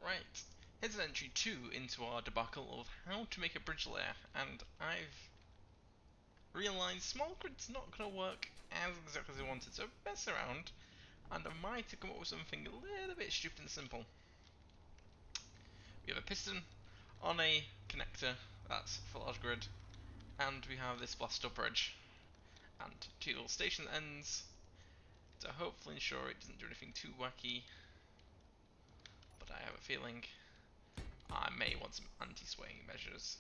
Right, here's an entry 2 into our debacle of how to make a bridge layer, and I've realised small grid's not going to work as exactly as I wanted, so mess around, and I might have come up with something a little bit stupid and simple. We have a piston on a connector that's for large grid, and we have this blast up bridge, and two little station ends to hopefully ensure it doesn't do anything too wacky, but I have a feeling I may want some anti-swaying measures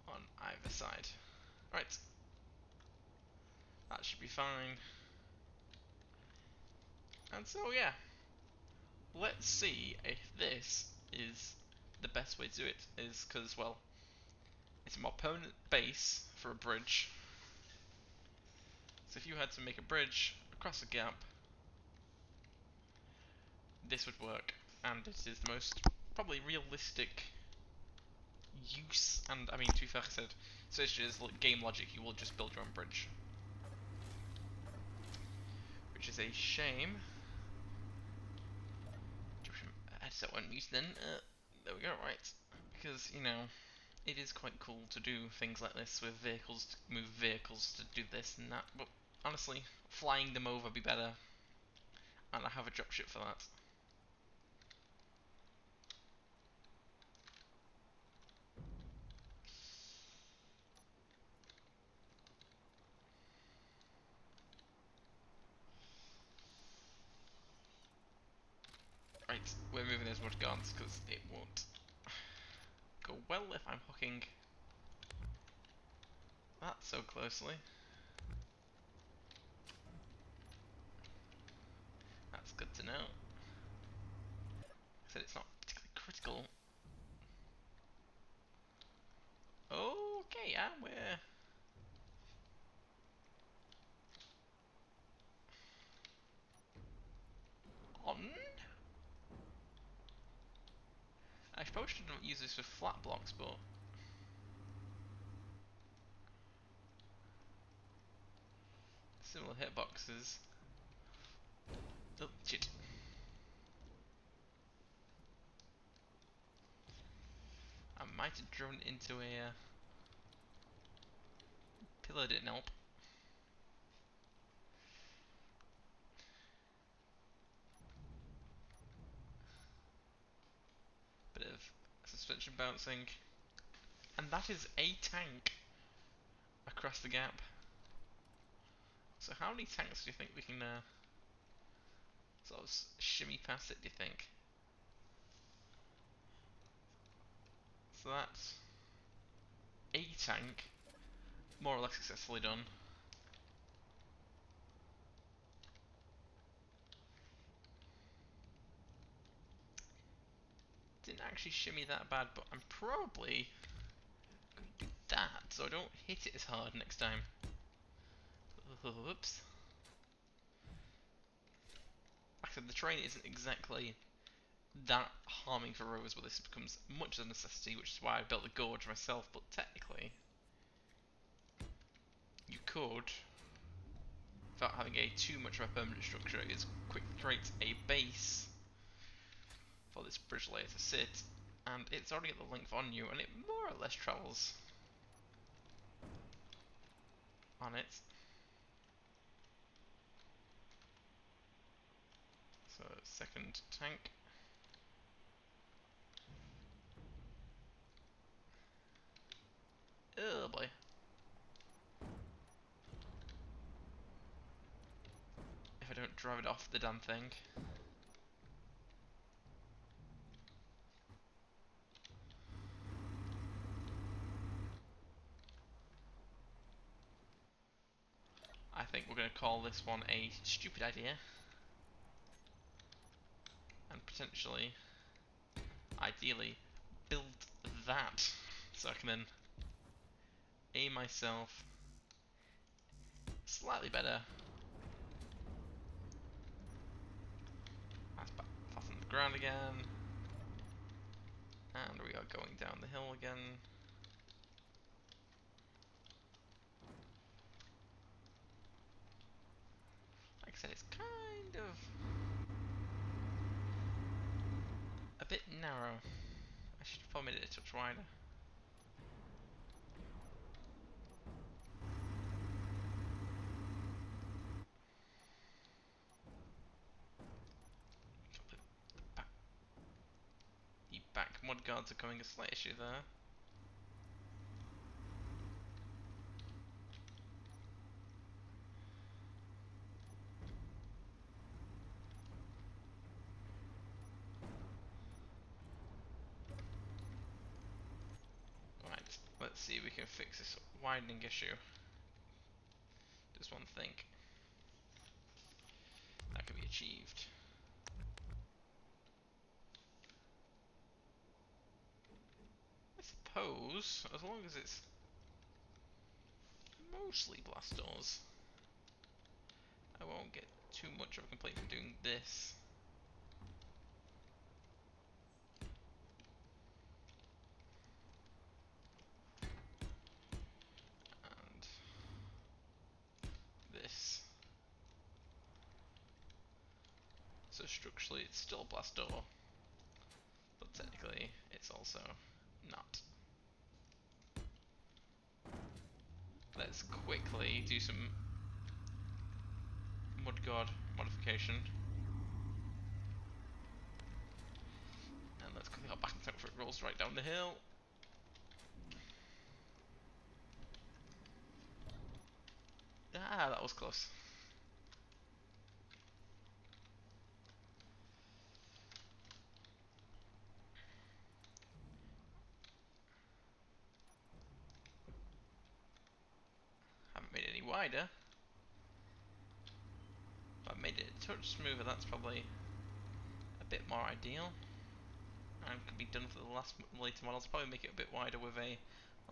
on either side. Right, that should be fine. And so yeah, let's see if this is the best way to do it, is because, well, it's a more permanent base for a bridge. So if you had to make a bridge across a gap, this would work, and it is the most probably realistic use. And I mean, to be fair, like I said, so it's just like game logic, you will just build your own bridge, which is a shame. I just went mute then. There we go. Right, because you know, it is quite cool to do things like this with vehicles, to move vehicles to do this and that. But honestly, flying them over would be better, and I have a dropship for that. Right, we're moving those mud guards because it won't go well if I'm hooking that so closely. That's good to know. I said it's not particularly critical. Okay, yeah, we're on. I probably shouldn't use this with flat blocks, but similar hitboxes. Oh, shit. I might have driven into a pillar, didn't help. Bit of suspension bouncing. And that is a tank across the gap. So how many tanks do you think we can sort of shimmy past it, do you think? So that's a tank, more or less successfully done. Didn't actually shimmy that bad, but I'm probably going to do that so I don't hit it as hard next time. Oops. Like I said, the terrain isn't exactly that harming for rovers, but this becomes much of a necessity, which is why I built the gorge myself. But technically, you could, without having a too much of a permanent structure, is quickly create a base for this bridge layer to sit, and it's already got the length on you, and it more or less travels on it. So, second tank. Oh boy. If I don't drive it off the damn thing. I think we're going to call this one a stupid idea. And potentially, ideally, build that. So I can then aim myself slightly better. That's fast on the ground again. And we are going down the hill again. Like I said, it's kind of bit narrow. I should have probably made it a touch wider. The back mud guards are causing a slight issue there. Right, let's see if we can fix this widening issue. Just one thing. That can be achieved. I suppose, as long as it's mostly blast doors, I won't get too much of a complaint from doing this. And this. So structurally it's still a blast door, but technically it's also not. Let's quickly do some mudguard modification. And let's quickly hop back and before it rolls right down the hill. Ah, that was close. Haven't made it any wider, but I've made it a touch smoother. That's probably a bit more ideal, and can be done for the later models. Probably make it a bit wider with a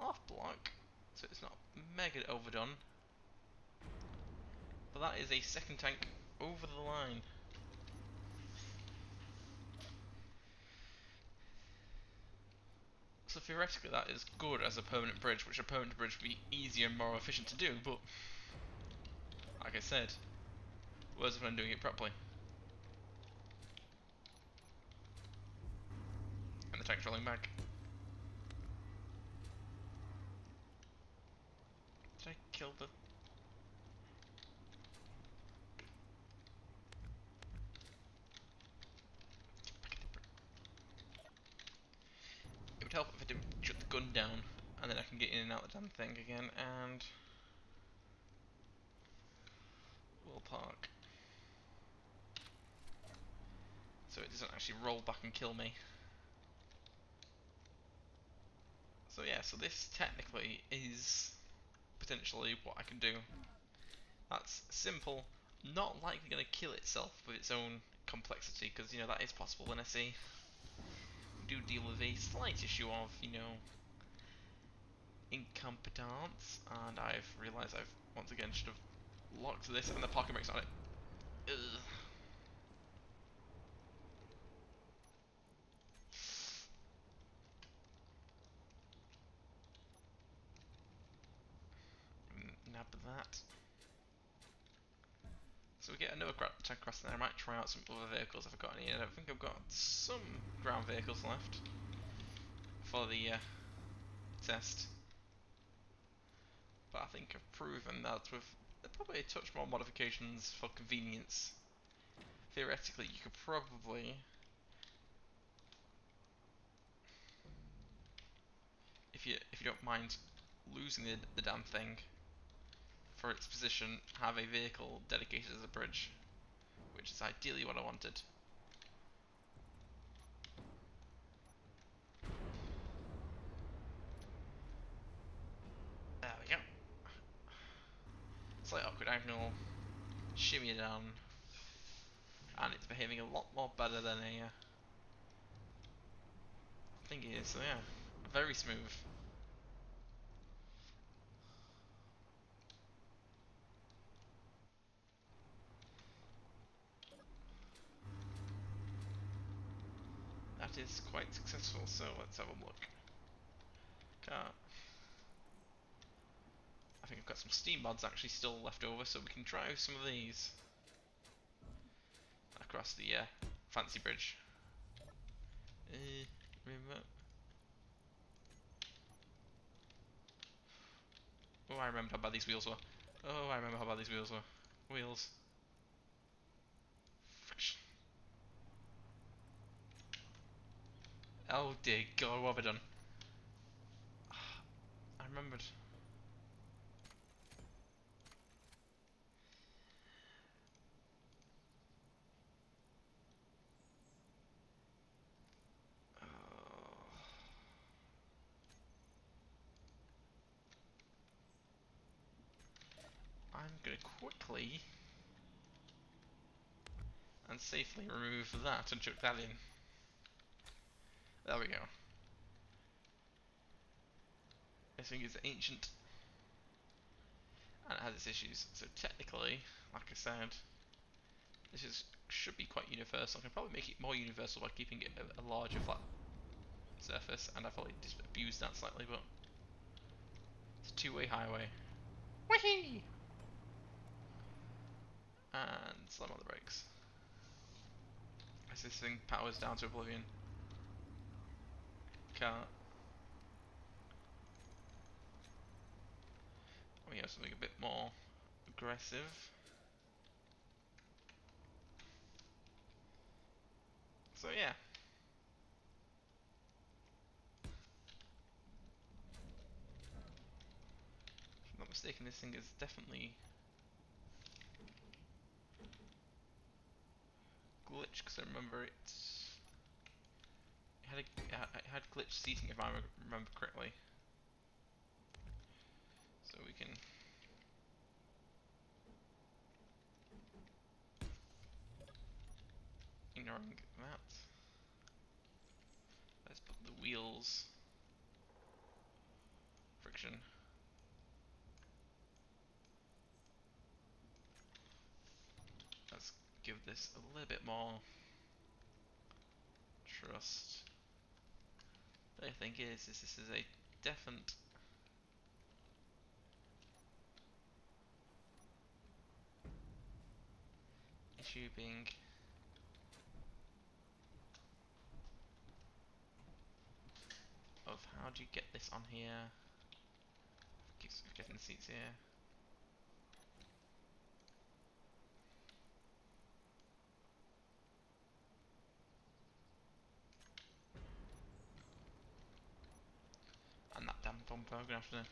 half block, so it's not mega overdone. But that is a second tank over the line. So theoretically that is good as a permanent bridge, which a permanent bridge would be easier and more efficient to do, but like I said, worse when I'm doing it properly. And the tank's rolling back. Did I kill the... It would help if I did shut the gun down, and then I can get in and out of the damn thing again, and... we'll park. So it doesn't actually roll back and kill me. So yeah, so this technically is potentially what I can do. That's simple, not likely going to kill itself with its own complexity, because, you know, that is possible in SE. We do deal with a slight issue of, you know, incompetence, and I've realised I've once again should have locked this and the parking brakes on it. Ugh. Nab that. So we get another tank across there. I might try out some other vehicles if I've got any. I don't think I've got some ground vehicles left for the test. But I think I've proven that with probably a touch more modifications for convenience. Theoretically, you could probably, if you don't mind losing the damn thing for its position, have a vehicle dedicated as a bridge, which is ideally what I wanted. There we go. Slight awkward angle, shimmy it down, and it's behaving a lot more better than a thing is. So yeah, very smooth. That is quite successful. So let's have a look. I think I've got some steam mods actually still left over, so we can try some of these across the fancy bridge. Remember. Oh, I remember how bad these wheels were. Oh, I remember how bad these wheels were. Wheels. Friction. Oh dear God, what have I done? I remembered. Oh. I'm gonna quickly and safely remove that and chuck that in. There we go. This thing is ancient and it has its issues. So technically, like I said, should be quite universal. I can probably make it more universal by keeping it a larger flat surface, and I've probably just abused that slightly, but it's a two-way highway. Whee! And slam on the brakes. As this thing powers down to oblivion. Car. We have something a bit more aggressive. So yeah. If I'm not mistaken, this thing is definitely glitched, because I remember it had glitched seating if I remember correctly. So we can ignoring that. Let's put the wheels friction. Let's give this a little bit more trust. The thing is this is a definite issue being of how do you get this on here? Keeps getting the seats here. And that damn bumper, I'm gonna have to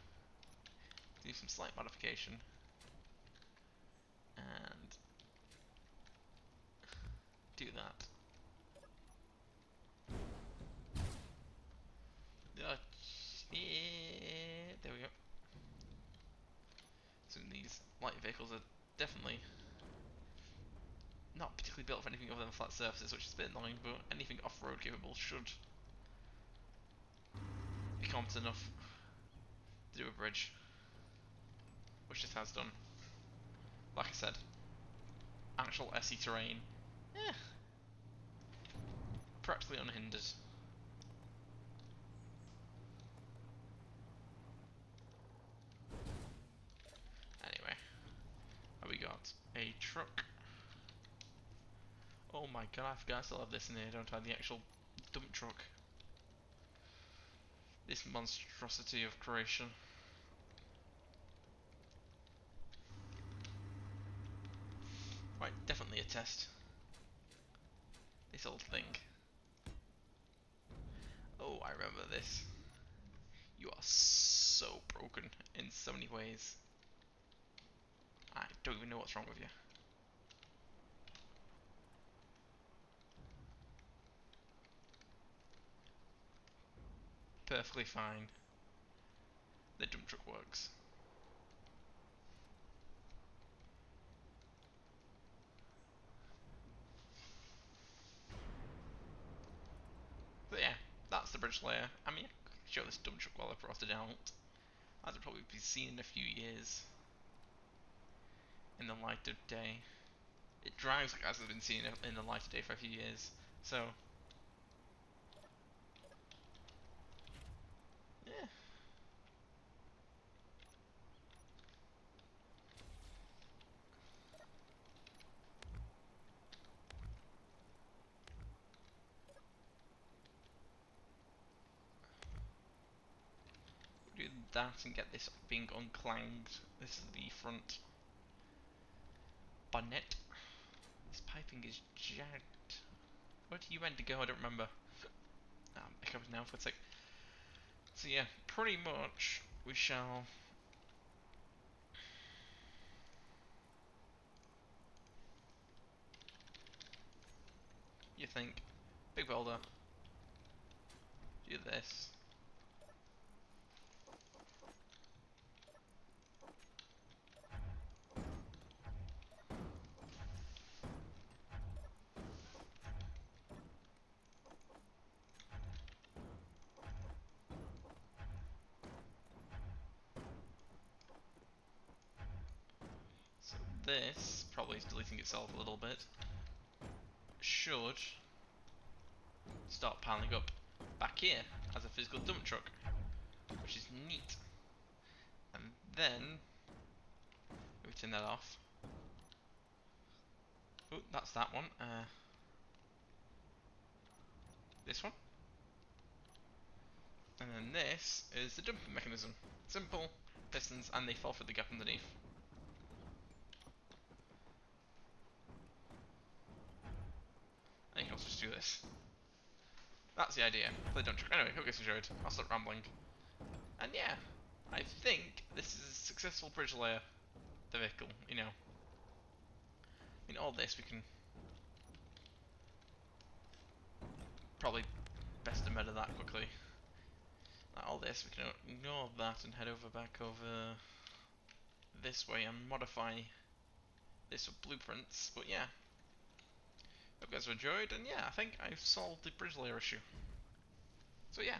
do some slight modification. And do that. Yeah, there we go. So these light vehicles are definitely not particularly built for anything other than flat surfaces, which is a bit annoying, but anything off-road capable should be competent enough to do a bridge, which this has done. Like I said, actual SE terrain, eh, practically unhindered. Anyway, we got a truck. Oh my god, I forgot I still have this in here, don't I? The actual dump truck. This monstrosity of creation. Right, definitely a test. This old thing. Oh, I remember this. You are so broken in so many ways. I don't even know what's wrong with you. Perfectly fine. The dump truck works. But yeah, that's the bridge layer. I mean, I could show this dump truck while I brought it out. As it'll probably be seen in a few years. In the light of day. It drives like as it's been seen in the light of day for a few years. So, yeah. that and get this being unclanged. This is the front bonnet. This piping is jagged. Where do you meant to go? I don't remember. I can't now for a sec. So yeah, pretty much we shall. You think, big welder, do this. So this, probably is deleting itself a little bit, should start piling up back here as a physical dump truck, which is neat. And then we turn that off. Oh, that's that one. This one. And then this is the dumping mechanism. Simple, pistons, and they fall through the gap underneath. And you can also just do this. That's the idea. Play dump truck. Anyway, hope you guys enjoyed. I'll stop rambling. And yeah, I think this is a successful bridge layer. The vehicle, you know. In all this, we can probably best embed that quickly. All this, we can ignore that and head over back over this way and modify this with blueprints. But yeah, hope you guys enjoyed, and yeah, I think I've solved the bridge layer issue. So yeah,